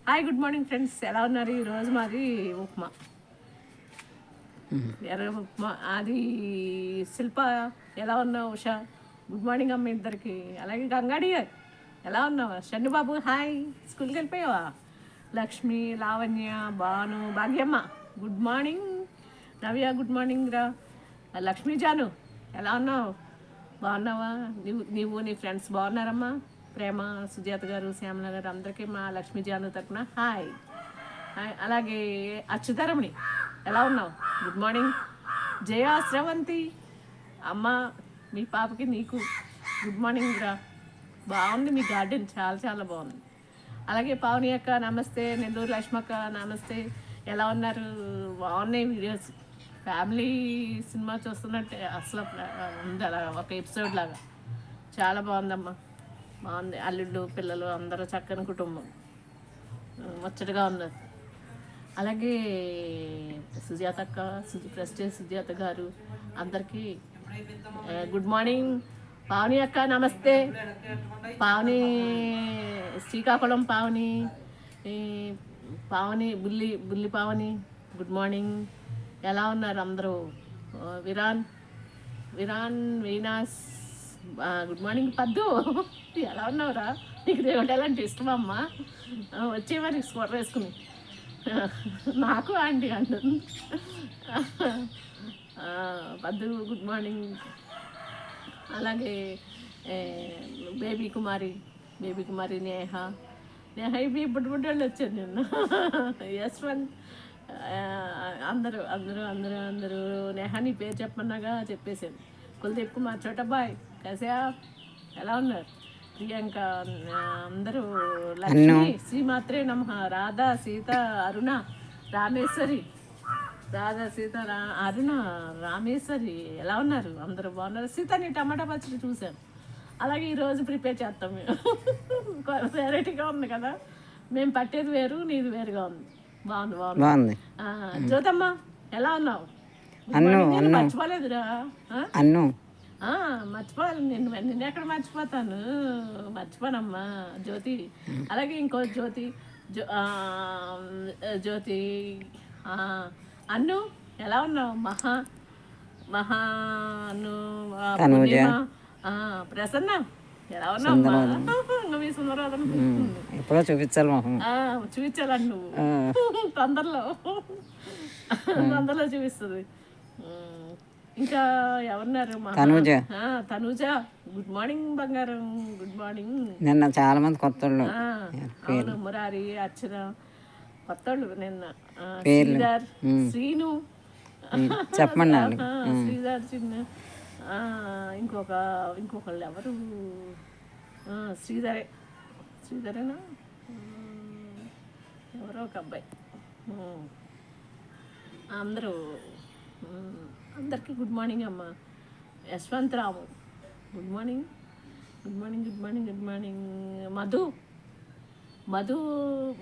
Hi good morning friends, ఎలా ఉన్నారు? ఈరోజు మాది ఉప్మా, ఎర్ర ఉప్మా. అది శిల్ప, ఎలా ఉన్నావు? ఉషా, గుడ్ మార్నింగ్ అమ్మ ఇద్దరికి. అలాగే గంగాడి, ఎలా ఉన్నావు? షన్నుబాబు హాయ్, స్కూల్కి వెళ్ళిపోయావా? Lakshmi, Lavanya, Bhanu, Bhagyamma good morning. Navya good morning రా. లక్ష్మీ జాను ఎలా ఉన్నావు? బాగున్నావా? నీవు నీ ఫ్రెండ్స్ బాగున్నారమ్మా? ప్రేమ, సుజాత గారు, శ్యామల గారు అందరికీ మా లక్ష్మీ జాను తరపున హాయ్. అలాగే అచ్యుతారమణి ఎలా ఉన్నావు? Good morning. జయ, శ్రవంతి అమ్మ, మీ పాపకి నీకు గుడ్ మార్నింగ్ రా. బాగుంది మీ గార్డెన్, చాలా చాలా బాగుంది. అలాగే పావని అక్క నమస్తే. నెల్లూరు లక్ష్మక్క నమస్తే. ఎలా ఉన్నారు? బాగున్నాయి వీడియోస్. ఫ్యామిలీ సినిమా చూస్తున్నట్టే అసలు ఉంది, అలా ఒక ఎపిసోడ్ లాగా చాలా బాగుందమ్మా. బాగుంది. అల్లుళ్ళు, పిల్లలు అందరూ చక్కని కుటుంబం, ముచ్చటగా ఉన్నారు. అలాగే సుజాత అక్క, ప్రెస్టేజ్ సుజాత గారు అందరికీ గుడ్ మార్నింగ్. పావని అక్క నమస్తే. పావని, శ్రీకాకుళం పావని, పావని బుల్లి పావని గుడ్ మార్నింగ్. ఎలా ఉన్నారు అందరూ? Virar, Veena's good morning. పద్దు ఎలా ఉన్నావురా? నీకు దేవుడు ఎలాంటి ఇష్టమమ్మా? వచ్చేవారికి స్కూటర్ వేసుకుని నాకు ఆంటీ అంటుంది. పద్దు గుడ్ మార్నింగ్. అలాగే బేబీ కుమారి, నేహ ఇవి బుడ్డోళ్ళు వచ్చారు నిన్న. యశ్వంత్, అందరూ అందరూ అందరూ అందరూ నేహ నీ పేరు చెప్పన్నాగా చెప్పేశాను. కులదీప్ కుమార్, చోటబాయ్ కసా ఎలా ఉన్నారు? ప్రియాంక, అందరూ లక్ష్మి, శ్రీమాత్రే నమః. రాధా, సీత, అరుణ, రామేశ్వరి, అరుణ, రామేశ్వరి ఎలా ఉన్నారు? అందరూ బాగున్నారు. సీత నీ టమాటా పచ్చడి చూశాను. అలాగే ఈరోజు ప్రిపేర్ చేస్తాం మేము. వెరైటీగా ఉంది కదా, మేము పట్టేది వేరు, నీది వేరుగా ఉంది. బాగుంది. జ్యోతమ్మ ఎలా ఉన్నావు? మర్చిపోలేదురా, మర్చిపోలేదు. నిన్న ఎక్కడ మర్చిపోతాను? మర్చిపోనమ్మా జ్యోతి. అలాగే ఇంకో జ్యోతి, జ్యోతి అన్ను ఎలా ఉన్నావు? మహా అన్ను, ప్రసన్న ఎలా ఉన్నావు? మీ సుందరరాధన ఎప్పుడో చూపించాలి, చూపించాలని నువ్వు తొందరలో చూపిస్తుంది. ఇంకా ఎవరున్నారు? తనూజ గుడ్ మార్నింగ్ బంగారం, గుడ్ మార్నింగ్. నిన్న చాలా మంది కొత్త అవును, మురారి, అర్చన కొత్తోళ్ళు నిన్న. శ్రీధర్, శ్రీను చెప్పండి. శ్రీధర్, చిన్న ఇంకొకళ్ళు ఎవరు? శ్రీధరేనా, ఎవరో ఒక అబ్బాయి. అందరికీ గుడ్ మార్నింగ్ అమ్మ. యశ్వంత్ రాము గుడ్ మార్నింగ్.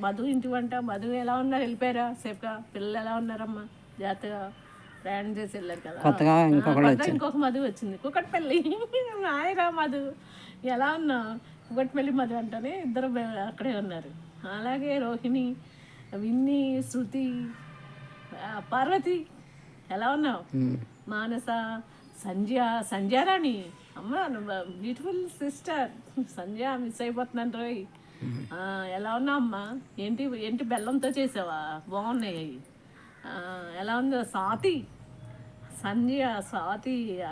మధు ఇంటి వంట. మధు ఎలా ఉన్నారు? వెళ్ళిపోయారా సేఫ్గా? పిల్లలు ఎలా ఉన్నారమ్మా? జాగ్రత్తగా ప్రయాణం చేసి వెళ్ళారు కదా. ఇంకొక మధు వచ్చింది, కుకట్పల్లి. నాయరా మధు ఎలా ఉన్నా? కుకట్పల్లి మధు అంటేనే ఇద్దరు అక్కడే ఉన్నారు. అలాగే రోహిణి, విన్ని, శృతి, పార్వతి ఎలా ఉన్నావు? మానస, సంధ్యారాణి అమ్మ, బ్యూటిఫుల్ సిస్టర్ సంధ్య, మిస్ అయిపోతున్నాను రోయ్. ఎలా ఉన్నావు అమ్మా? ఏంటి బెల్లంతో చేసావా? బాగున్నాయి. ఎలా ఉందో? స్వాతి,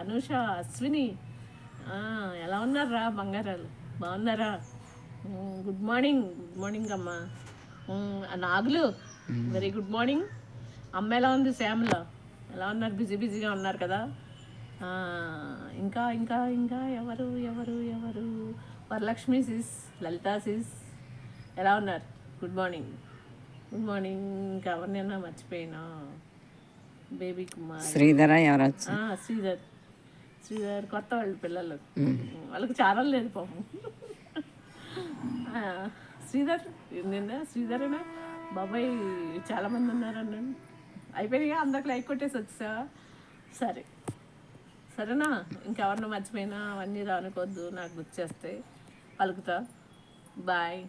అనుష, అశ్విని ఎలా ఉన్నారా బంగారాలు? బాగున్నారా? గుడ్ మార్నింగ్ అమ్మా. నాగులు వెరీ గుడ్ మార్నింగ్. అమ్మ ఎలా ఉంది? శ్యామల ఎలా ఉన్నారు? బిజీగా ఉన్నారు కదా. ఇంకా ఇంకా ఇంకా ఎవరు వరలక్ష్మి సిస్, లలితా సిస్ ఎలా ఉన్నారు? Good morning. ఇంకా ఎవరినైనా మర్చిపోయినా? బేబీ కుమార్, శ్రీధర్ కొత్త వాళ్ళు పిల్లలు, వాళ్ళకి చాలా లేదు పాపం. శ్రీధరేనా బాబాయ్? చాలామంది ఉన్నారన్నాను. అయిపోయినాయిగా, అందరికి లైక్ కొట్టేసి వచ్చా. సరేనా? ఇంకెవరిని మర్చిపోయినా అవన్నీ అనుకోవద్దు, నాకు గుర్తు చేస్తే పలుకుతా. బాయ్.